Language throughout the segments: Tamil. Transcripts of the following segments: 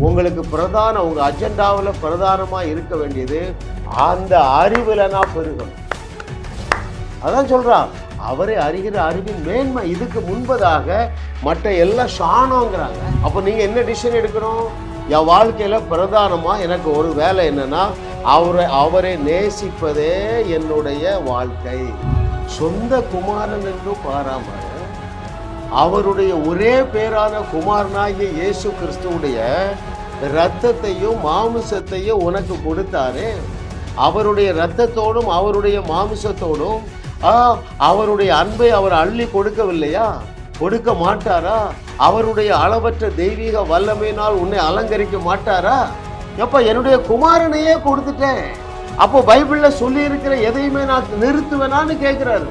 உங்களுக்கு உங்க அஜெண்டாவில் பிரதானமா இருக்க வேண்டியது அந்த அறிவுலனா பெருகணும். அதான் சொல்றான், அவரை அறிகிற அறிவின் மேன்மை. இதுக்கு முன்பதாக மற்ற எல்லாம் ஷானோங்கிறாங்க. அப்போ நீங்க என்ன டிசிஷன் எடுக்கணும்? என் வாழ்க்கையில பிரதானமா எனக்கு ஒரு வேலை என்னன்னா, அவரை நேசிப்பதே என்னுடைய வாழ்க்கை. சொந்த குமாரன் என்று பாராமல் அவருடைய ஒரே பேரான குமாரனாகிய இயேசு கிறிஸ்துவுடைய இரத்தத்தையும் மாமிசத்தையும் உனக்கு கொடுத்தாரே, அவருடைய இரத்தத்தோடும் அவருடைய மாமிசத்தோடும் அவருடைய அன்பை அவர் அள்ளி கொடுக்கவில்லையா? கொடுக்க மாட்டாரா? அவருடைய அளவற்ற தெய்வீக வல்லமையினால் உன்னை அலங்கரிக்க மாட்டாரா? எப்ப என்னுடைய குமாரனையே கொடுத்துட்டேன், அப்போ பைபிள்ல சொல்லி இருக்கிற எதையுமே நான் நிறுத்துவேனான்னு கேட்கிறாரு.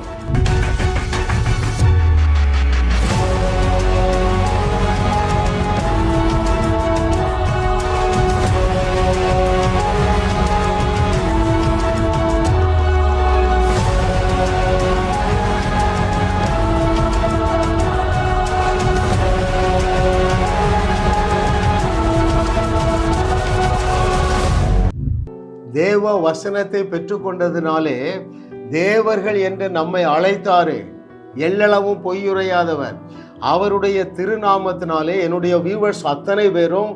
தேவ வசனத்தை பெற்றுக்கொண்டதினாலே தேவர்கள் என்று நம்மை அழைத்தாரே, எல்லளவும் பொய்யுரையாதவர். அவருடைய திருநாமத்தினாலே என்னுடைய வியூவர்ஸ் அத்தனை பேரும்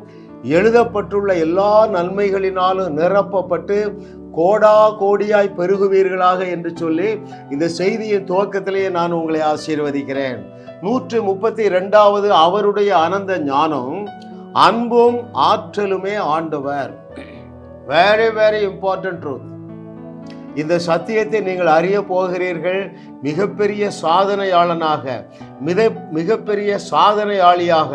எழுதப்பட்டுள்ள எல்லா நன்மைகளினாலும் நிரப்பப்பட்டு கோடா கோடியாய் பெருகுவீர்களாக என்று சொல்லி இந்த செய்தியின் துவக்கத்திலேயே நான் உங்களை ஆசீர்வதிக்கிறேன். 132வது அவருடைய அனந்த ஞானம், அன்பும் ஆற்றலுமே ஆண்டவர். Very very important truth. இந்த சத்தியத்தை நீங்கள் அறிய போகிறீர்கள். மிகப்பெரிய சாதனையாளனாக, மிகப்பெரிய சாதனையாளியாக,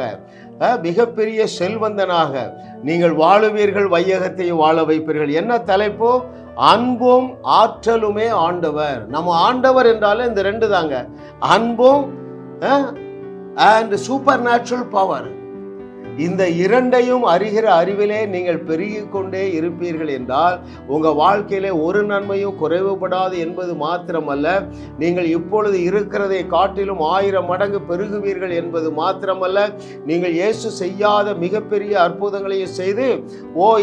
மிகப்பெரிய செல்வந்தனாக நீங்கள் வாழுவீர்கள், வையகத்தையும் வாழ வைப்பீர்கள். என்ன தலைப்பு? அன்பும் ஆற்றலுமே ஆண்டவர். நம்ம ஆண்டவர் என்றாலே இந்த ரெண்டு தாங்க, அன்பும் அண்ட் சூப்பர் நேச்சுரல் பவர். இந்த இரண்டையும் அறிகிற அறிவிலே நீங்கள் பெருகிக் கொண்டே இருப்பீர்கள் என்றால் உங்க வாழ்க்கையிலே ஒரு நன்மையும் குறைவுபடாது என்பது மாத்திரமல்ல, நீங்கள் இப்பொழுது இருக்கிறதை காட்டிலும் 1000 மடங்கு பெருகுவீர்கள் என்பது மாத்திரமல்ல, நீங்கள் இயேசு செய்யாத மிகப்பெரிய அற்புதங்களையும் செய்து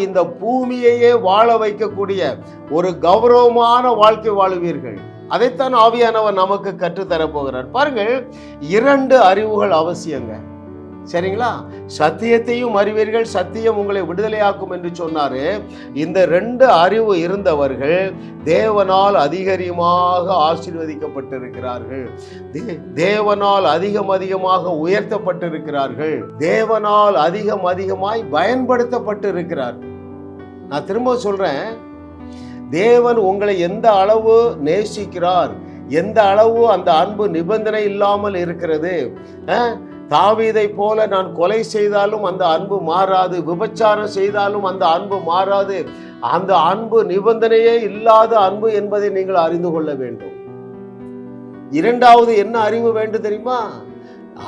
இந்த பூமியையே வாழ வைக்கக்கூடிய ஒரு கௌரவமான வாழ்க்கை வாழுவீர்கள். அதைத்தான் ஆவியானவர் நமக்கு கற்றுத்தரப்போகிறார். பாருங்கள், 2 அறிவுகள் அவசியங்க. சரிங்களா? சத்தியத்தையும் அறிவீர்கள், சத்தியம் உங்களை விடுதலையாக்கும் என்று சொன்னாரு. இந்த 2 அறிவு இருந்தவர்கள் தேவனால் அதிகமாக ஆசீர்வதிக்கப்பட்டிருக்கிறார்கள், தேவனால் அதிகமாக உயர்த்தப்பட்டிருக்கிறார்கள், தேவனால் அதிகமாய் பயன்படுத்தப்பட்டிருக்கிறார்கள். நான் திரும்ப சொல்றேன், தேவன் உங்களை எந்த அளவு நேசிக்கிறார், எந்த அளவு அந்த அன்பு நிபந்தனை இல்லாமல் இருக்கிறது. தாவீதை போல நான் கொலை செய்தாலும் அந்த அன்பு மாறாது, விபச்சாரம் செய்தாலும் அந்த அன்பு மாறாது. அந்த அன்பு நிபந்தனையே இல்லாத அன்பு என்பதை நீங்கள் அறிந்து கொள்ள வேண்டும். 2வது என்ன அறிவு வேண்டும் தெரியுமா?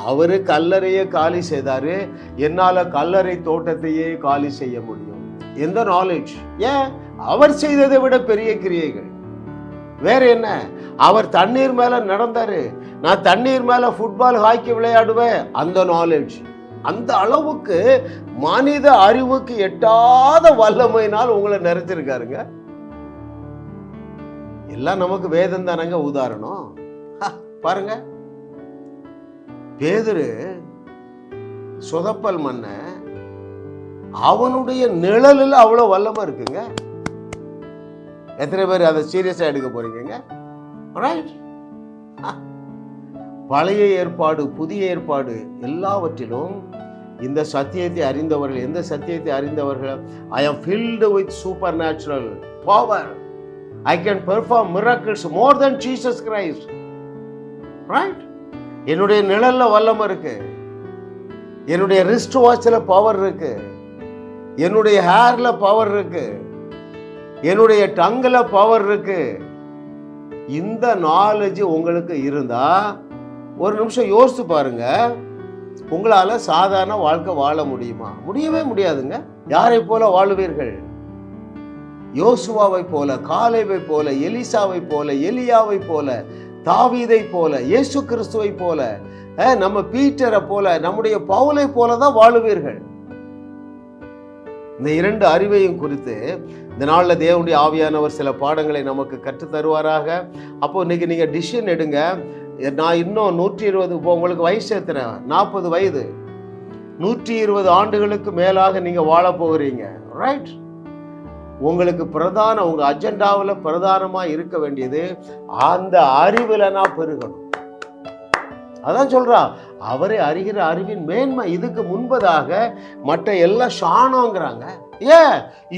அவரு கல்லறையை காலி செய்தாரு, என்னால கல்லறை தோட்டத்தையே காலி செய்ய முடியும். எந்த நாலேஜ்? ஏன்? அவர் செய்ததை விட பெரிய கிரியைகள். வேற என்ன? அவர் தண்ணீர் மேல நடந்தாரு, நான் தண்ணீர் மேல ஃபுட்பால் ஹாக்கி விளையாடுவேன். அந்த நாலேஜ், அந்த அளவுக்கு மனித அறிவுக்கு எட்டாத வல்லமையினால் உங்களை நிறைச்சிருக்காருங்க. எல்லாம் நமக்கு வேதம் தானங்க உதாரணம். பாருங்க, பேதுரு சொதப்பல் மன்ன, அவனுடைய நிழலில் அவ்வளவு வல்லமை இருக்குங்க. எத்தனை பேர் அதை சீரியஸா எடுக்க போறீங்க? பழைய ஏற்பாடு புதிய ஏற்பாடு எல்லாவற்றிலும் இந்த சத்தியத்தை அறிந்தவர்கள், எந்த சத்தியத்தை அறிந்தவர்கள்? I am filled with supernatural power. I can perform miracles more than Jesus Christ. Right? என்னுடைய நிழல்ல வல்லமை இருக்கு, என்னுடைய ரிஸ்ட் வாட்ச்ல பவர் இருக்கு, என்னுடைய ஹேர்ல பவர் இருக்கு, என்னுடைய டங்குல பவர் இருக்கு. இந்த நாலேஜ் உங்களுக்கு இருந்தா ஒரு நிமிஷம் யோசித்து பாருங்க, உங்களால சாதாரண வாழ்க்கை வாழ முடியுமா? முடியவே முடியாதுங்க. யாரை போல வாழுவீர்கள்? யோசுவாவை போல, காலேவை போல, எலிசாவை போல, எலியாவை போல, தாவீதை போல, இயேசு கிறிஸ்துவை போல, நம்ம பீட்டரை போல, நம்முடைய பவுலை போல தான் வாழுவீர்கள். இந்த 2 அறிவையும் குறித்து இந்த நாளில் தேவனுடைய ஆவியானவர் சில பாடங்களை நமக்கு கற்றுத் தருவாராக. அப்போ இன்னைக்கு நீங்கள் டிசிஷன் எடுங்க. நான் இன்னும் 120, இப்போ உங்களுக்கு வயசு எத்தனை? 40 வயது. 120 ஆண்டுகளுக்கு மேலாக நீங்கள் வாழ போகிறீங்க, ரைட்? உங்களுக்கு உங்கள் அஜெண்டாவில் பிரதானமாக இருக்க வேண்டியது அந்த அறிவில் நான் பெருகணும். அதான் சொல்றா, அவரை அறிகிற அறிவின் மேன்மை. இதுக்கு முன்பதாக மற்ற எல்லாம் ஷானோங்கிறாங்க.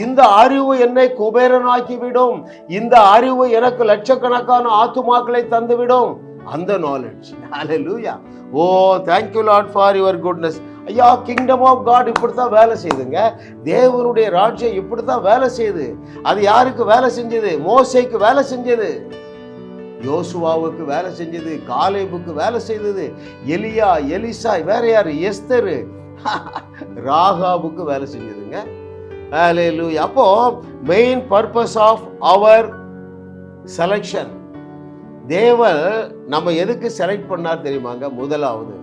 இந்த அறிவு என்னை குபேரனாக்கி விடும், இந்த அறிவு எனக்கு லட்சக்கணக்கான ஆத்துமாக்களை தந்துவிடும். அந்த knowledge. Hallelujah. Oh, thank you Lord for your goodness. ஐயா, கிங்டம் ஆஃப் காட் இப்படித்தான் வேலை செய்யுதுங்க. தேவனுடைய ராஜ்யம் இப்படித்தான் வேலை செய்யுது. அது யாருக்கு வேலை செஞ்சது? மோசேக்கு வேலை செஞ்சது, யோசுவாவுக்கு வேலை செஞ்சது, காலேபுக்கு வேலை செய்தது, எலியா, எலிசா, வேற யாரு? எஸ்தரு, ராகாபுக்கு வேலை செஞ்சதுங்க. ஹல்லேலூயா. அப்போ main purpose of our selection, தேவன் நம்ம எதுக்கு செலக்ட் பண்ணார் தெரியுமாங்க? முதலாவது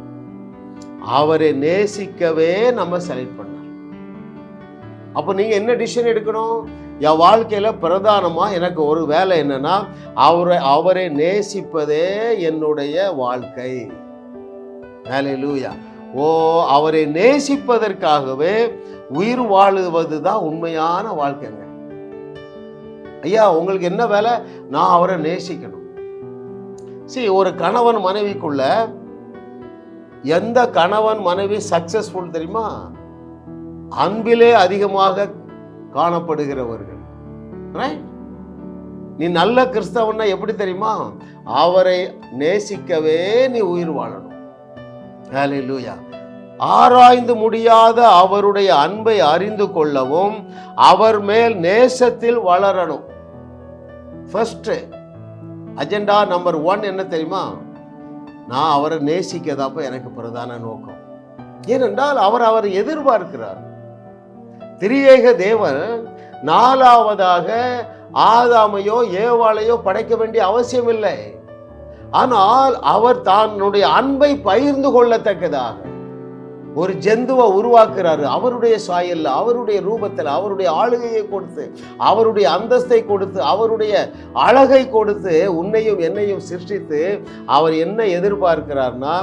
அவரை நேசிக்கவே நம்ம செலக்ட் பண்ணார். அப்போ நீங்க என்ன டிசிஷன் எடுக்கணும்? என் வாழ்க்கையில பிரதானமா எனக்கு ஒரு வேலை என்னன்னா, அவரை நேசிப்பதே என்னுடைய வாழ்க்கை. ஹல்லேலூயா. ஓ, அவரை நேசிப்பதற்காகவே உயிர் வாழுவது தான் உண்மையான வாழ்க்கைங்க. ஐயா, உங்களுக்கு என்ன வேலை? நான் அவரை நேசிக்கணும். ஒரு கணவன் மனைவிக்குள்ள எந்த கணவன் மனைவி சக்சஸ்ஃபுல் தெரியுமா? அன்பிலே அதிகமாக காணப்படுகிறவர்கள். நீ நல்ல கிறிஸ்தவன்னா எப்படி தெரியுமா? அவரை நேசிக்கவே நீ உயிர் வாழணும். ஹல்லேலூயா. ஆராய்ந்து முடியாத அவருடைய அன்பை அறிந்து கொள்ளவும் அவர் மேல் நேசத்தில் வளரணும். ஃபர்ஸ்ட் அஜெண்டா நம்பர் 1 என்ன தெரியுமா? நான் அவரை நேசிக்கதாப்ப எனக்கு பிரதான நோக்கம். ஏனென்றால் அவர் எதிர்பார்க்கிறார். திரியேக தேவன் 4வதாக ஆதாமையோ ஏவாளையோ படைக்க வேண்டிய அவசியம் இல்லை. ஆனால் அவர் தன்னுடைய அன்பை பகிர்ந்து கொள்ளத்தக்கதாக ஒரு ஜந்துவை உருவாக்குறாரு. அவருடைய சாயல்ல, அவருடைய ரூபத்தில், அவருடைய ஆளுகையை கொடுத்து, அவருடைய அந்தஸ்தை கொடுத்து, அவருடைய அழகை கொடுத்து உன்னையும் என்னையும் சிருஷ்டித்து அவர் என்ன எதிர்பார்க்கிறார்னா,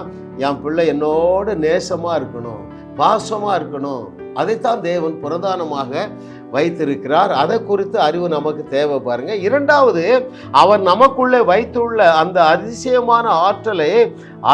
என் பிள்ளை என்னோட நேசமா இருக்கணும், பாசமா இருக்கணும். அதைத்தான் தேவன் பிரதானமாக வைத்திருக்கிறார். அதை குறித்து அறிவு நமக்கு தேவை. பாருங்க, 2வது அவர் நமக்குள்ளே வைத்துள்ள அந்த அதிசயமான ஆற்றலை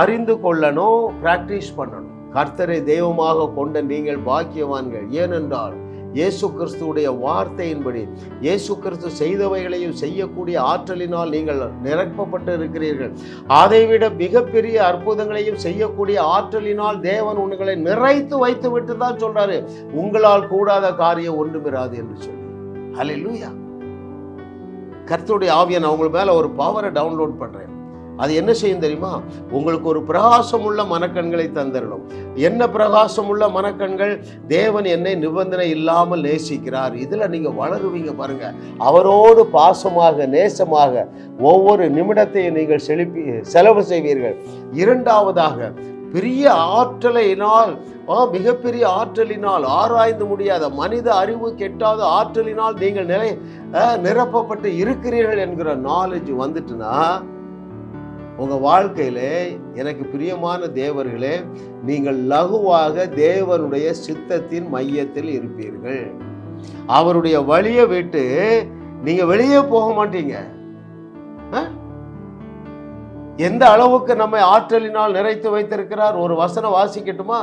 அறிந்து கொள்ளணும், பிராக்டிஸ் பண்ணணும். கர்த்தரை தெய்வமாக கொண்ட நீங்கள் பாக்கியவான்கள். ஏனென்றால் இயேசு கிறிஸ்துவுடைய வார்த்தையின்படி இயேசு கிறிஸ்து செய்தவைகளையும் செய்யக்கூடிய ஆற்றலினால் நீங்கள் நிரப்பப்பட்டு இருக்கிறீர்கள். அதைவிட மிகப்பெரிய அற்புதங்களையும் செய்யக்கூடிய ஆற்றலினால் தேவன் உங்களை நிறைத்து வைத்து விட்டு தான் சொல்றாரு, உங்களால் கூடாத காரியம் ஒன்றுமிராது என்று சொல்லி. ஹல்லேலூயா. கர்த்தருடைய ஆவியை நான் உங்கள் மேல ஒரு பவரை டவுன்லோட் பண்றேன். அது என்ன செய்யும் தெரியுமா? உங்களுக்கு ஒரு பிரகாசம் உள்ள மனக்கண்களை தந்திரணும். என்ன பிரகாசம் உள்ள மனக்கண்கள்? தேவன் என்னை நிபந்தனை இல்லாமல் நேசிக்கிறார். இதுல நீங்க வளருவீங்க. பாருங்க, அவரோடு பாசமாக நேசமாக ஒவ்வொரு நிமிடத்தையும் நீங்கள் செலவு செய்வீர்கள். 2வதாக பெரிய ஆற்றலினால், மிகப்பெரிய ஆற்றலினால், ஆராய்ந்து முடியாத மனித அறிவு கெட்டாத ஆற்றலினால் நீங்கள் நிரப்பப்பட்டு இருக்கிறீர்கள் என்கிற நாலேஜ் வந்துட்டுனா உங்க வாழ்க்கையில, எனக்கு பிரியமான தேவர்களே, நீங்கள் லகுவாக தேவனுடைய சித்தத்தின் மையத்தில் இருப்பீர்கள். அவருடைய வழியை விட்டு நீங்க வெளியே போக மாட்டீங்க. எந்த அளவுக்கு நம்மை ஆற்றலினால் நிறைத்து வைத்திருக்கிறார். ஒரு வசனம் வாசிக்கட்டுமா?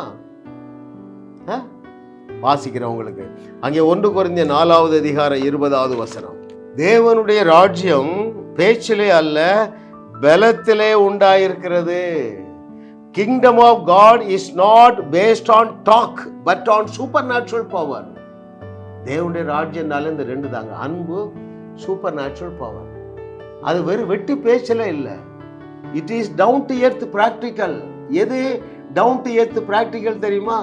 வாசிக்கிறவங்களுக்கு அங்கே 1 கொரிந்தியர் 4வது அதிகாரம் 20வது வசனம். தேவனுடைய ராஜ்யம் பேச்சிலே அல்ல, பலத்திலே உண்டாயிருக்கிறது. Kingdom of God is not based on talk but on supernatural power. தேவனுடைய ராஜ்யம்னால இந்த 2 தாங்க, அன்பு, சூப்பர் நேச்சுரல் பவர். அது வெறும் வெட்டி பேச்சல இல்லை. It is down to earth practical. எது டவுன் டு எர்த் பிராக்டிக்கல் தெரியுமா?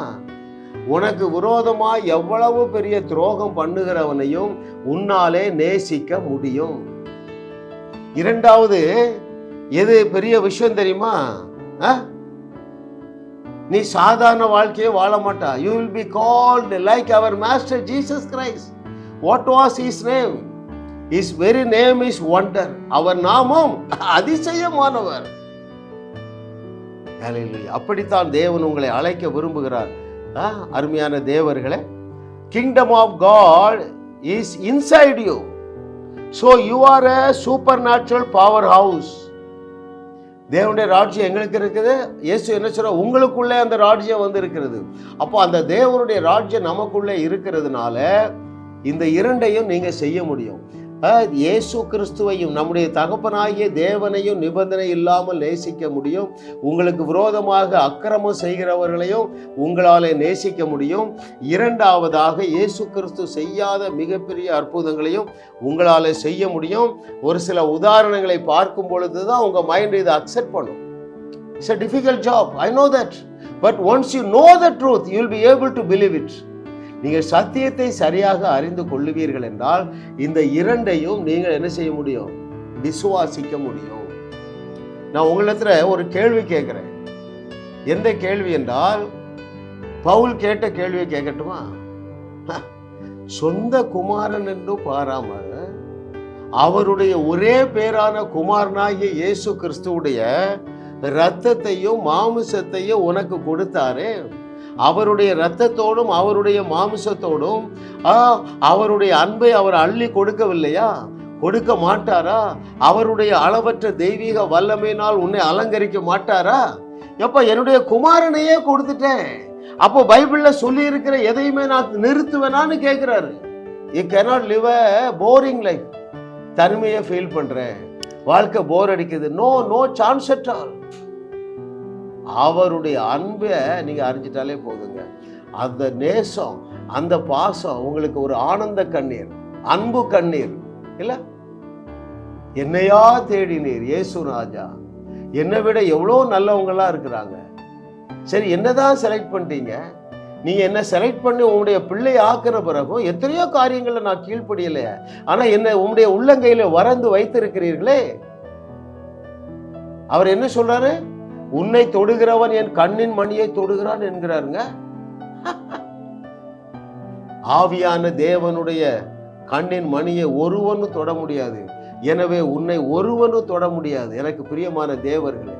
உனக்கு விரோதமா எவ்வளவு பெரிய துரோகம் பண்ணுகிறவனையும் உன்னாலே நேசிக்க முடியும். 2வது எது பெரிய விஷயம் தெரியுமா? நீ சாதாரண வாழ்க்கையை வாழ மாட்டா. You will be called like our master Jesus Christ. What was his name? His very name is wonder. அவர் நாமம் அதிசயமானவர். ஹல்லேலூயா. அப்படித்தான் தேவன் உங்களை அழைக்க விரும்புகிறார். அருமையான தேவர்களே, Kingdom of God is inside you. So you are a supernatural powerhouse. தேவனுடைய ராஜ்யம் எங்களுக்கு இருக்குது. இயேசு என்ன சொல்ற, உங்களுக்குள்ளே அந்த ராஜ்யம் வந்து இருக்கிறது. அப்போ அந்த தேவனுடைய ராஜ்யம் நமக்குள்ளே இருக்கிறதுனால இந்த இரண்டையும் நீங்க செய்ய முடியும். இயேசு கிறிஸ்துவையும் நம்முடைய தகப்பனாகிய தேவனையும் நிபந்தனை இல்லாமல் நேசிக்க முடியும். உங்களுக்கு விரோதமாக அக்கிரமம் செய்கிறவர்களையும் உங்களால் நேசிக்க முடியும். இரண்டாவதாக இயேசு கிறிஸ்து செய்யாத மிகப்பெரிய அற்புதங்களையும் உங்களால் செய்ய முடியும். ஒரு சில உதாரணங்களை பார்க்கும் பொழுது தான் உங்கள் மைண்ட் இதை அக்செப்ட் பண்ணும். It's a difficult job, I know that, but once you know the truth you will be able to believe it. நீங்கள் சத்தியத்தை சரியாக அறிந்து கொள்ளுவீர்கள் என்றால் இந்த இரண்டையும் நீங்கள் என்ன செய்ய முடியும்? விசுவாசிக்க முடியும். நான் உங்களிடத்துல ஒரு கேள்வி கேட்கிறேன். எந்த கேள்வி என்றால், பவுல் கேட்ட கேள்வியை கேட்கட்டுமா? சொந்த குமாரன் என்று பாராமல் அவருடைய ஒரே பேரான குமாரனாகிய இயேசு கிறிஸ்துவுடைய இரத்தத்தையும் மாமிசத்தையும் உனக்கு கொடுத்தாரே, அவருடைய இரத்தத்தோடும் அவருடைய மாமிசத்தோடும் அவருடைய அன்பை அவர் அள்ளி கொடுக்கவில்லையா? கொடுக்க மாட்டாரா? அவருடைய அளவற்ற தெய்வீக வல்லமையினால் உன்னை அலங்கரிக்க மாட்டாரா? எப்ப என்னுடைய குமாரனையே கொடுத்துட்டேன், அப்போ பைபிள்ல சொல்லி இருக்கிற எதையுமே நான் நிறுத்துவேனான்னு கேட்கிறாரு. You cannot live a boring life. தனிமையை ஃபீல் பண்றேன், வாழ்க்கை போர் அடிக்குது. No chance at all. அவருடைய அன்பை நீங்க அறிஞ்சிட்டாலே போதுங்க. அந்த நேசம், அந்த பாசம் உங்களுக்கு ஒரு ஆனந்த கண்ணீர், அன்பு கண்ணீர் இல்ல. என்னையா தேடினீர் இயேசு ராஜா, என்னை விட எவ்வளோ நல்லவங்களா இருக்கிறாங்க. சரி, என்னதான் செலக்ட் பண்ணிட்டீங்க? நீங்க என்ன செலக்ட் பண்ணி உங்களுடைய பிள்ளை ஆக்குற பிறகும் எத்தனையோ காரியங்களை நான் கீழ்ப்படியல, ஆனா என்ன உங்களுடைய உள்ளங்கையில வரைந்து வைத்திருக்கிறீர்களே. அவர் என்ன சொல்றாரு? உன்னை தொடுகிறவன் என் கண்ணின் மணியை தொடுகிறான் என்கிறாருங்க. ஆவியான தேவனுடைய கண்ணின் மணியை ஒருவனும் தொட முடியாது. எனவே உன்னை ஒருவனும் தொட முடியாது. எனக்கு பிரியமான தேவர்களே,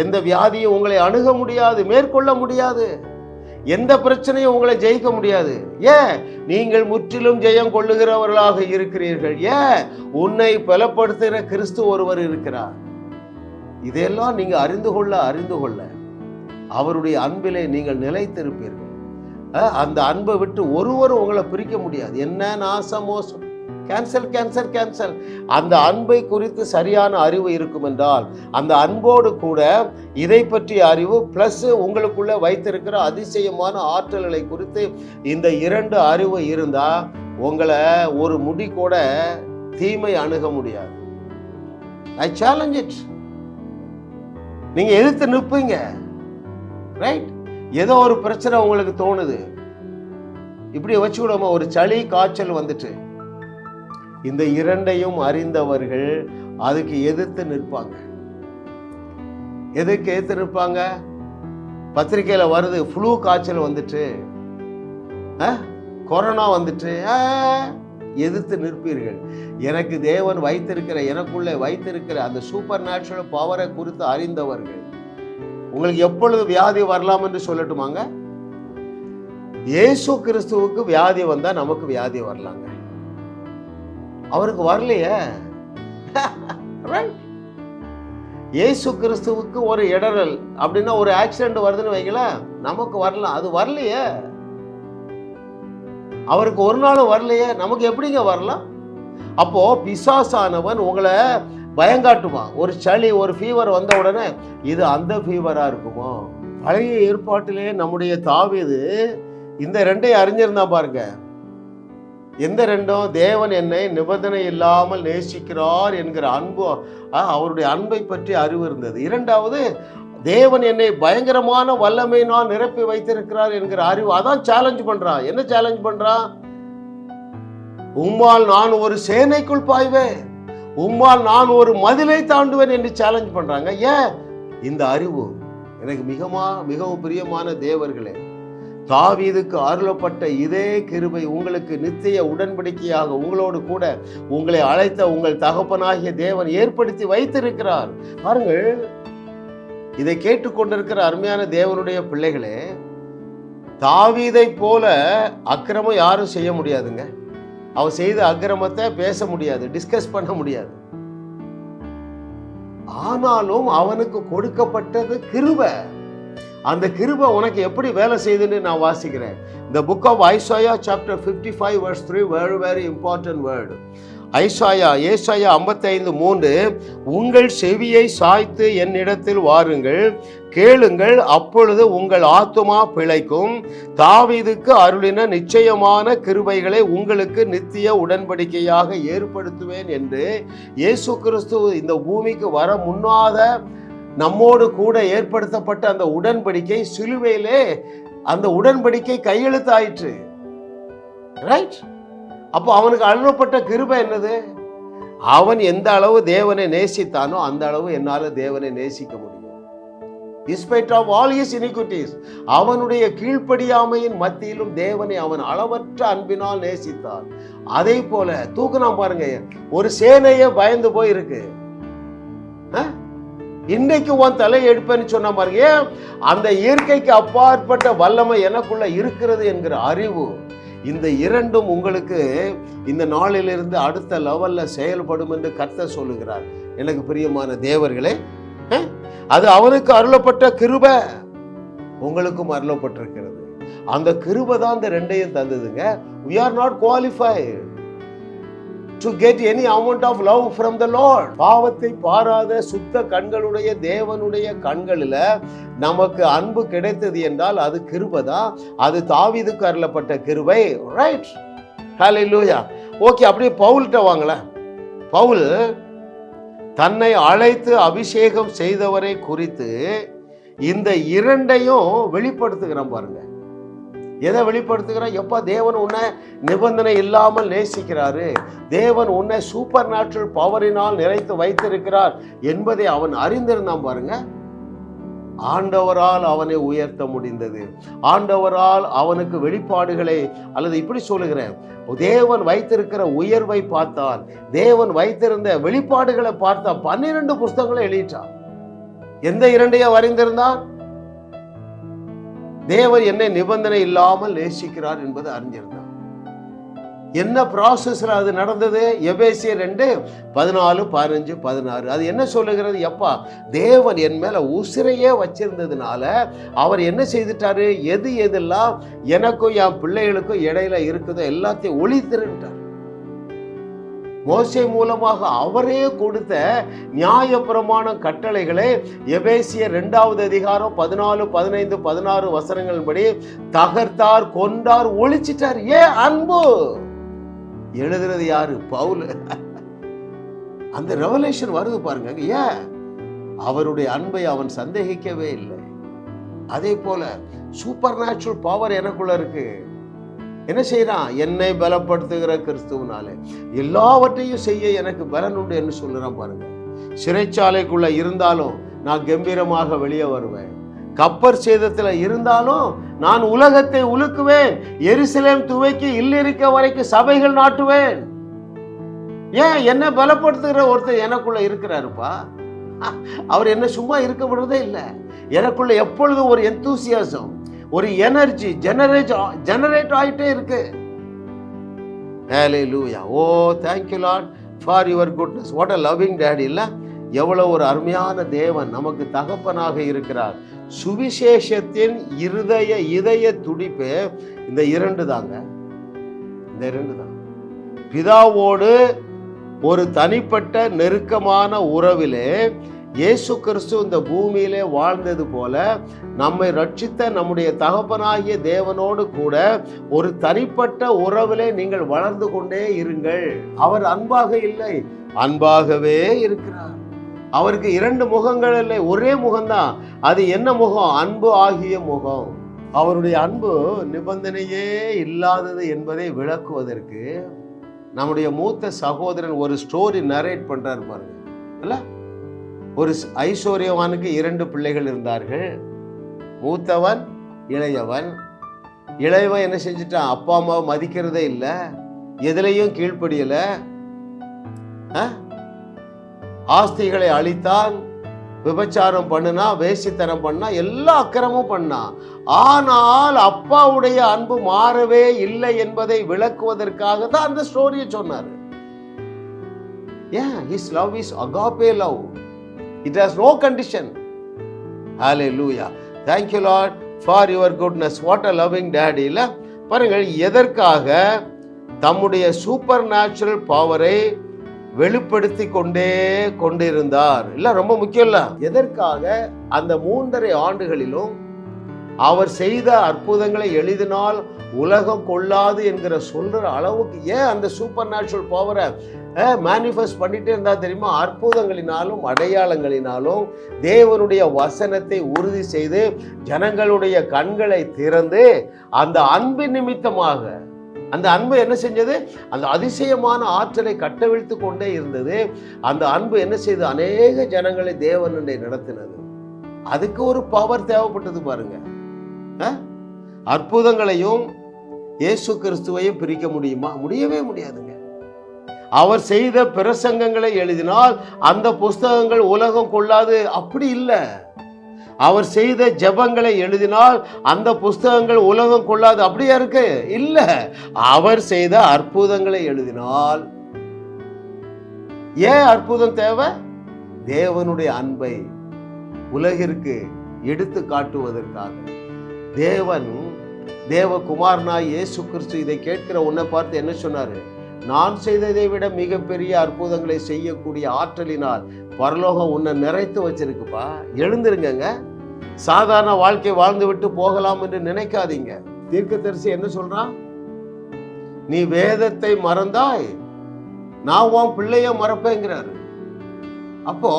எந்த வியாதியும் உங்களை அணுக முடியாது, மேற்கொள்ள முடியாது. எந்த பிரச்சனையும் உங்களை ஜெயிக்க முடியாது. ஏன்? நீங்கள் முற்றிலும் ஜெயம் கொள்ளுகிறவர்களாக இருக்கிறீர்கள். ஏன்? உன்னை பலப்படுத்துகிற கிறிஸ்து ஒருவர் இருக்கிறார். இதெல்லாம் நீங்க அறிந்து கொள்ள அவருடைய அன்பிலே நீங்கள் நிலைத்திருப்பீர்கள். அந்த அன்பை விட்டு ஒருவரும் உங்களை பிரிக்க முடியாது. என்ன நாசம் மோசம், கேன்சல். அந்த அன்பை குறித்து சரியான அறிவு இருக்கும் என்றால், அந்த அன்போடு கூட இதை பற்றிய அறிவு பிளஸ் உங்களுக்குள்ள வைத்திருக்கிற அதிசயமான ஆற்றல்களை குறித்து இந்த இரண்டு அறிவு இருந்தா உங்களை ஒரு முடி கூட தீமை அணுக முடியாது. ஐ சேலஞ்ச் இட். நீங்க எதிர்த்து நிற்பீங்க, ரைட்? ஏதோ ஒரு பிரச்சனை உங்களுக்கு தோணுது, இப்படி வச்சுக்கூடாம ஒரு சளி காய்ச்சல் வந்துட்டு, இந்த இரண்டையும் அறிந்தவர்கள் அதுக்கு எதிர்த்து நிற்பாங்க. எதுக்கு எதிர்த்து நிற்பாங்க? பத்திரிக்கையில வருது, ஃப்ளூ காய்ச்சல் வந்துட்டு, கொரோனா வந்துட்டு, எதிர்த்து நிற்பீர்கள். எனக்கு தேவன் வைத்திருக்கிற, எனக்குள்ளே வைத்திருக்கிற அந்த சூப்பர் நேச்சுரல் பவரை குறித்து அறிந்தவர்கள். உங்களுக்கு எப்பொழுது வியாதி வரலாம் என்று சொல்லட்டுமாங்க? இயேசு கிறிஸ்துவுக்கு வியாதி வந்தா நமக்கு வியாதி வரலாங்க. அவருக்கு வரலையே. இயேசு கிறிஸ்துவுக்கு ஒரு இடரல் அப்படின்னா, ஒரு ஆக்சிடென்ட் வருதுன்னு வைங்களேன், நமக்கு வரலாம். அது வரலையே. அவருக்கு ஒரு நாளும் வரலையே, நமக்கு எப்படிங்க வரலாம்? அப்போ பிசாசானவன் உங்களை பயங்காட்டுவான். ஒரு சளி, ஒரு ஃபீவர் வந்த உடனே இது அந்த ஃபீவரா இருக்குமோ? பழைய ஏற்பாட்டிலே நம்முடைய தாவீது இந்த ரெண்டையும் அறிஞ்சிருந்தா பாருங்க. எந்த ரெண்டும்? தேவன் என்னை நிபந்தனை இல்லாமல் நேசிக்கிறார் என்கிற அன்பு, அவருடைய அன்பை பற்றி அறிவு இருந்தது. இரண்டாவது, தேவன் என்னை பயங்கரமான வல்லமையினால் நிரப்பி வைத்திருக்கிறார் என்கிற அறிவு. அதான் சேலஞ்ச் பண்றான். என்ன சேலஞ்ச் பண்றான்? உம்மால் நான் ஒரு சேனைக்குள் பாய்வேன், உம்மால் நான் ஒரு மதிலை தாண்டுவேன் என்று சேலஞ்ச் பண்றாங்க. ஏன்? இந்த அறிவு. எனக்கு மிகவும் பிரியமான தேவர்களே, தாவீதுக்கு அருளப்பட்ட இதே கிருபை உங்களுக்கு நித்திய உடன்படிக்கையாக உங்களோடு கூட உங்களை அழைத்த உங்கள் தகப்பனாகிய தேவன் ஏற்படுத்தி வைத்திருக்கிறார். பாருங்கள், இதை கேட்டுக்கொண்டிருக்கிற அருமையான தேவனுடைய பிள்ளைகளே, தாவீதை போல அக்கிரமம் யாரும் செய்ய முடியாதுங்க. அவன் செய்த அக்கிரமத்தை பேச முடியாது, டிஸ்கஸ் பண்ண முடியாது. ஆனாலும் அவனுக்கு கொடுக்கப்பட்டது கிருபை. அந்த கிருபை உனக்கு எப்படி வேலை செய்யுதுன்னு நான் வாசிக்கிறேன். The book of Isaiah chapter 55 verse 3, very very important word. ஏசாயா 55:3, உங்கள் செவியை சாய்த்து என்னிடத்தில் வாருங்கள், கேளுங்கள், அப்பொழுது உங்கள் ஆத்துமா பிழைக்கும். தாவீதுக்கு அருளின நிச்சயமான கிருபைகளை உங்களுக்கு நித்திய உடன்படிக்கையாக ஏற்படுத்துவேன் என்று இயேசு கிறிஸ்து இந்த பூமிக்கு வர முன்னாத நம்மோடு கூட ஏற்படுத்தப்பட்ட அந்த உடன்படிக்கை சிலுவையிலே அந்த உடன்படிக்கை கையெழுத்தாயிற்று. ரைட்? அப்போ அவனுக்கு அருளப்பட்ட கிருபை என்னது? அவன் எந்த அளவு தேவனை நேசித்தானோ அந்த அளவு என்னால தேவனை நேசிக்க முடியும். Despite of all his iniquities, அவனுடைய கீழ்ப்படியாமையின் மத்தியிலும் தேவனை அவன் அளவற்ற அன்பினால் நேசித்தான். அதே போல தூக்குனாம் பாருங்க, ஒரு சேனையே பயந்து போயிருக்கு. இன்னைக்கு உன் தலையை எடுப்பேன்னு சொன்ன பாருங்க, அந்த இயற்கைக்கு அப்பாற்பட்ட வல்லமை எனக்குள்ள இருக்கிறது என்கிற அறிவு, இந்த இரண்டும் உங்களுக்கு இந்த நாளிலிருந்து அடுத்த லெவல்ல செயல்படும் என்று கர்த்தர் சொல்லுகிறார். எனக்கு பிரியமான தேவர்களே, அது அவனுக்கு அருளப்பட்ட கிருபை, உங்களுக்கும் அருளப்பட்டிருக்கிறது. அந்த கிருபை தான் இந்த ரெண்டையும் தந்ததுங்க. We are not qualified to get any amount of love from the Lord. பாவத்தை பாராத சுத்த கண்களுடைய தேவனுடைய கண்களில் நமக்கு அன்பு கிடைத்தது என்றால் அது கிருபை தான். அது தாவீதுக்கு அருளப்பட்ட கிருபை. ரைட்? ஹல்லேலூயா. ஓகே, அப்படியே பவுல்கிட்ட வாங்களேன். பவுல் தன்னை அழைத்து அபிஷேகம் செய்தவரை குறித்து இந்த இரண்டையும் வெளிப்படுத்துகிறான் பாருங்க. எதை வெளிப்படுத்துகிறான்? எப்ப தேவன் உன்னை நிபந்தனை இல்லாமல் நேசிக்கிறாரு, தேவன் உன்னை சூப்பர் நேச்சுரல் பவரினால் நிறைத்து வைத்திருக்கிறார் என்பதை அவன் அறிந்திருந்தான் பாருங்க. ஆண்டவரால் அவனை உயர்த்த முடிந்தது. ஆண்டவரால் அவனுக்கு வெளிப்பாடுகளை, அல்லது இப்படி சொல்லுகிறேன், தேவன் வைத்திருக்கிற உயர்வை பார்த்தால், தேவன் வைத்திருந்த வெளிப்பாடுகளை பார்த்தா 12 புஸ்தகங்களை எழுதிட்டான். எந்த இரண்டையும் அறிந்திருந்தான்? தேவன் என்னை நிபந்தனை இல்லாமல் நேசிக்கிறார் என்பது அறிஞ்சிருந்தான். என்ன ப்ராசஸ்ல அது நடந்தது? எபேசியர் 2:14-15-16 அது என்ன சொல்லுகிறது? எப்பா, தேவன் என் மேல உசிரையே வச்சிருந்ததுனால அவர் என்ன செய்துட்டாரு? எதெல்லாம் எனக்கும் என் பிள்ளைகளுக்கும் இடையில இருக்குதோ எல்லாத்தையும் ஒளித்திருந்தார். மோசே மூலமாக அவரே கொடுத்த நியாயப்பிரமாண கட்டளைகளை எபேசியர் 2:14-15-16 வசனங்களின்படி தகர்த்தார், கொண்டார், ஒழிச்சிட்டார். அன்பு எழுதுறது யாரு? பவுல். அந்த ரெவலேஷன் வருது பாருங்க. அவருடைய அன்பை அவன் சந்தேகிக்கவே இல்லை. அதே போல சூப்பர் நேச்சுரல் பவர் எனக்குள்ள இருக்கு. என்ன செய்யறான்? என்னை பலப்படுத்துகிற கிறிஸ்துவனாலே எல்லாவற்றையும் செய்ய எனக்கு பலன் உண்டு என்று சொல்லுறான் பாருங்க. சிறைச்சாலைக்குள்ள இருந்தாலும் நான் கம்பீரமாக வெளியே வருவேன். கப்பர் சேதத்துல இருந்தாலும் நான் உலகத்தை உலுக்குவேன். எருசலேம் துவைக்கு இல்லிருக்க வரைக்கும் சபைகள் நாட்டுவேன். என்ன பலப்படுத்துகிற ஒருத்தர் எனக்குள்ள இருக்கிறாருப்பா. அவர் என்ன சும்மா இருக்க விடுறதே இல்லை. எனக்குள்ள எப்பொழுதும் ஒரு எந்தூசியாசம், ஒரு எனர்ஜி ஜெனரேட் ஆயிட்டே இருக்கு. ஹல்லேலூயா. ஓ, thank you Lord for your goodness. what a loving daddy இல்ல? எவ்வளவு ஒரு அருமையான தேவன் நமக்கு தகப்பனாக இருக்கிறார். சுவிசேஷத்தின் இதய துடிப்பு இந்த இரண்டு தாங்க. இந்த இரண்டு தான். பிதாவோடு ஒரு தனிப்பட்ட நெருக்கமான உறவிலே இயேசு கிறிஸ்து இந்த பூமியிலே வாழ்ந்தது போல நம்மை ரட்சித்த நம்முடைய தகப்பனாகிய தேவனோடு கூட ஒரு தனிப்பட்ட உறவிலே நீங்கள் வளர்ந்து கொண்டே இருங்கள். அவர் அன்பாக இல்லை, அன்பாகவே இருக்கிறார். அவருக்கு 2 முகங்கள் இல்லை, ஒரே முகம்தான். அது என்ன முகம்? அன்பு ஆகிய முகம். அவருடைய அன்பு நிபந்தனையே இல்லாதது என்பதை விளக்குவதற்கு நம்முடைய மூத்த சகோதரன் ஒரு ஸ்டோரி நரேட் பண்றாரு பாருங்க. இல்ல, ஒரு ஐஸ்வர்யவானுக்கு 2 பிள்ளைகள் இருந்தார்கள். மூத்தவன் இளையவன். இளையவன் என்ன செஞ்சிட்டான்? அப்பா அம்மாவை மதிக்கிறதே இல்லை, எதுலையும் கீழ்ப்படியல, ஆஸ்திகளை அழித்தான், விபச்சாரம் பண்ணுனா, வேசித்தனம் பண்ணா, எல்லா அக்கிரமும் பண்ணா. ஆனால் அப்பாவுடைய அன்பு மாறவே இல்லை என்பதை விளக்குவதற்காக தான் அந்த ஸ்டோரியை சொன்னார். His love is agape love. It has no condition. Hallelujah. Thank you Lord for your goodness. What a loving daddy. இல்ல பாருங்கள், எதற்காக தம்முடைய சூப்பர் நேச்சுரல் பவரை வெளிப்படுத்தி கொண்டிருந்தார். இல்ல ரொம்ப முக்கியம் இல்ல, எதற்காக அந்த 3.5 ஆண்டுகளிலும் அவர் செய்த அற்புதங்களை எழுதினால் உலகம் கொள்ளாது என்கிற சொல்ற அளவுக்கு ஏன் அந்த சூப்பர் நேச்சுரல் பவரை மேனிஃபெஸ்ட் பண்ணிட்டே இருந்தா தெரியுமா? அற்புதங்களினாலும் அடையாளங்களினாலும் தேவனுடைய வசனத்தை உறுதி செய்து ஜனங்களுடைய கண்களை திறந்து அந்த அன்பின் நிமித்தமாக அந்த அன்பு என்ன செஞ்சது? அந்த அதிசயமான ஆற்றலை கட்டவிழ்த்து கொண்டே இருந்தது. அந்த அன்பு என்ன செய்து? அநேக ஜனங்களை தேவனுடைய நடத்தினது. அதுக்கு ஒரு பவர் தேவைப்பட்டது பாருங்க. அற்புதங்களையும் இயேசு கிறிஸ்துவையும் பிரிக்க முடியுமா? முடியவே முடியாதுங்க. அவர் செய்த பிரசங்கங்களை எழுதினால் அந்த புஸ்தகங்கள் உலகம் கொள்ளாது, அப்படி இல்லை. அவர் செய்த ஜெபங்களை எழுதினால் அந்த புஸ்தகங்கள் உலகம் கொள்ளாது, அப்படியா இருக்கு? இல்ல. அவர் செய்த அற்புதங்களை எழுதினால், ஏன் அற்புதம் தேவை? தேவனுடைய அன்பை உலகிற்கு எடுத்து காட்டுவதற்காக. தேவகுமாரனாய் இயேசு கிறிஸ்து இதை கேட்கிற உன்னை பார்த்து என்ன சொன்னாரு? நான் செய்ததை விட மிகப்பெரிய அற்புதங்களை செய்யக்கூடிய ஆற்றலினால் பரலோகம் உன்னை நிறைத்து வச்சிருக்குப்பா, எழுந்திருங்க. சாதாரண வாழ்க்கை வாழ்ந்து விட்டு போகலாம் என்று நினைக்காதீங்க. தீர்க்கதரிசி என்ன சொல்றான்? நீ வேதத்தை மறந்தாய், நான் உன் பிள்ளைய மறப்பேங்கிறாரு. அப்போ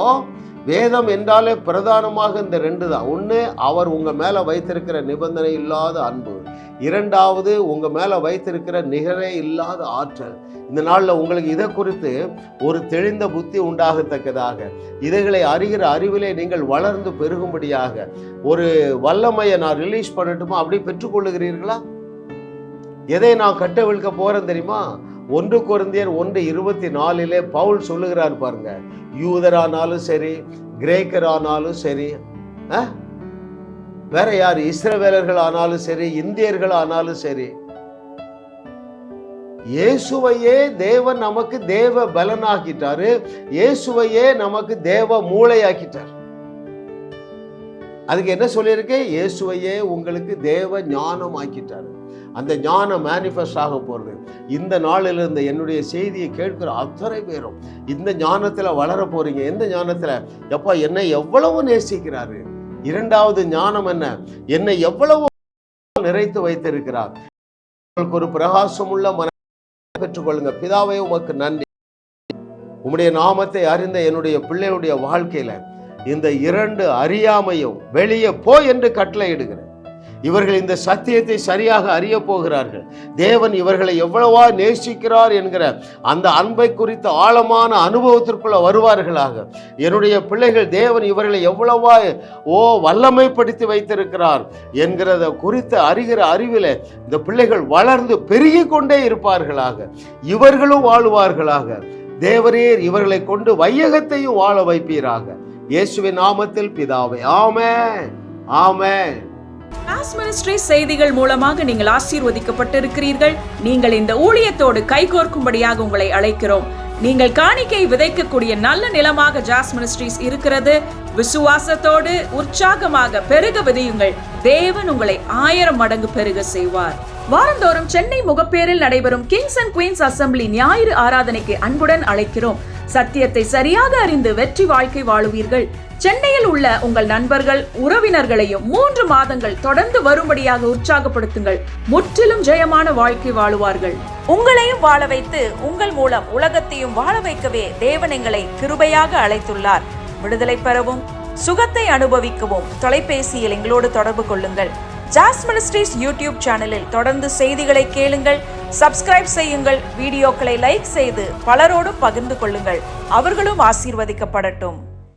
வேதம் என்றாலே பிரதானமாக இந்த 2 தான். ஒன்று, அவர் உங்க மேல வைத்திருக்கிற நிபந்தனை இல்லாத அன்பு. 2வது, உங்க மேல வைத்திருக்கிற நிகரே இல்லாத ஆற்றல். இந்த நாளில் உங்களுக்கு இதை குறித்து ஒரு தெளிந்த புத்தி உண்டாகத்தக்கதாக, இதைகளை அறிகிற அறிவிலே நீங்கள் வளர்ந்து பெருகும்படியாக ஒரு வல்லமையை நான் ரிலீஸ் பண்ணட்டுமா? அப்படி பெற்றுக்கொள்ளுகிறீர்களா? எதை நான் கட்டவிழ்க்க போறேன் தெரியுமா? 1 கொரிந்தியர் 1:24 பவுல் சொல்லுகிறார் பாருங்க. யூதரானாலும் சரி, கிரேக்கரானாலும் சரி, வேற யார், இஸ்ரவேலர்கள் ஆனாலும் சரி, இந்தியர்கள் ஆனாலும் சரி, இயேசுவையே தேவன் நமக்கு தேவ பலனாக்கிட்டாரு. இயேசுவையே நமக்கு தேவ மூளையாக்கிட்டார். அதுக்கு என்ன சொல்லியிருக்கு? இயேசுவையே உங்களுக்கு தேவ ஞானம் ஆக்கிட்டாரு. அந்த ஞானம் மேனிஃபெஸ்ட் ஆக போறது. இந்த நாளிலிருந்து என்னுடைய செய்தியை கேட்கிற அத்தனை பேரும் இந்த ஞானத்துல வளர போறீங்க. எந்த ஞானத்துல? எப்பா என்னை எவ்வளவு நேசிக்கிறாரு. 2வது ஞானம் என்ன? என்னை எவ்வளவு நிறைத்து வைத்திருக்கிறார். உங்களுக்கு ஒரு பிரகாசம் உள்ள மன பெற்றுக்கொள்ளுங்க. பிதாவே உமக்கு நன்றி. உம்முடைய நாமத்தை அறிந்த என்னுடைய பிள்ளையுடைய வாழ்க்கையில இந்த 2 அறியாமையும் வெளியே போ என்று கட்டளையிடுகிறேன். இவர்கள் இந்த சத்தியத்தை சரியாக அறிய போகிறார்கள். தேவன் இவர்களை எவ்வளவா நேசிக்கிறார் என்கிற அந்த அன்பை குறித்த ஆழமான அனுபவத்திற்குள்ள வருவார்களாக. என்னுடைய பிள்ளைகள் தேவன் இவர்களை எவ்வளவா வல்லமைப்படுத்தி வைத்திருக்கிறார் என்கிறத குறித்து அறிகிற அறிவில இந்த பிள்ளைகள் வளர்ந்து பெருகி கொண்டே இருப்பார்களாக. இவர்களும் வாழுவார்களாக. தேவரீர் இவர்களை கொண்டு வையகத்தையும் வாழ வைப்பீராக. இயேசுவின் நாமத்தில் பிதாவே, ஆமென், ஆமென். ஜாஸ் மினிஸ்ட்ரிஸ் செய்திகள் மூலமாக நீங்கள் ஆசீர்வதிக்கப்பட்டிருக்கிறீர்கள். நீங்கள் இந்த ஊழியத்தோடு கைகோர்க்கும்படியாக உங்களை அழைக்கிறோம். நீங்கள் காணிக்கை விதைக்கக்கூடிய நல்ல நிலமாக ஜாஸ் மினிஸ்ட்ரிஸ் இருக்கிறது. விசுவாசத்தோடு உற்சாகமாக பெருக விதையுங்கள். தேவன் உங்களை 1000 மடங்கு பெருக செய்வார். வாரந்தோறும் சென்னை முகப்பேரில் நடைபெறும் கிங்ஸ் அண்ட் குயின்ஸ் அசம்பிளி ஞாயிறு ஆராதனைக்கு அன்புடன் அழைக்கிறோம். சத்தியத்தை சரியாக அறிந்து வெற்றி வாழ்க்கை வாழுவீர்கள். சென்னையில் உள்ள உங்கள் நண்பர்கள், உறவினர்களையும் 3 மாதங்கள் தொடர்ந்து வரும்படியாக உற்சாகப்படுத்துங்கள். முற்றிலும் ஜெயமான வாழ்க்கை வாழுவார்கள். உங்களையும் வாழ வைத்து உங்கள் மூலம் உலகத்தையும் வாழ வைக்கவே தேவன் எங்களை கிருபையாக அழைத்துள்ளார். விடுதலை பெறவும் சுகத்தை அனுபவிக்கவும் தொலைபேசியில் எங்களோடு தொடர்பு கொள்ளுங்கள். ஜாஸ் மினிஸ்ட்ரிஸ் யூடியூப் சேனலில் தொடர்ந்து செய்திகளை கேளுங்கள். சப்ஸ்கிரைப் செய்யுங்கள். வீடியோக்களை லைக் செய்து பலரோடு பகிர்ந்து கொள்ளுங்கள். அவர்களும் ஆசீர்வதிக்கப்படட்டும்.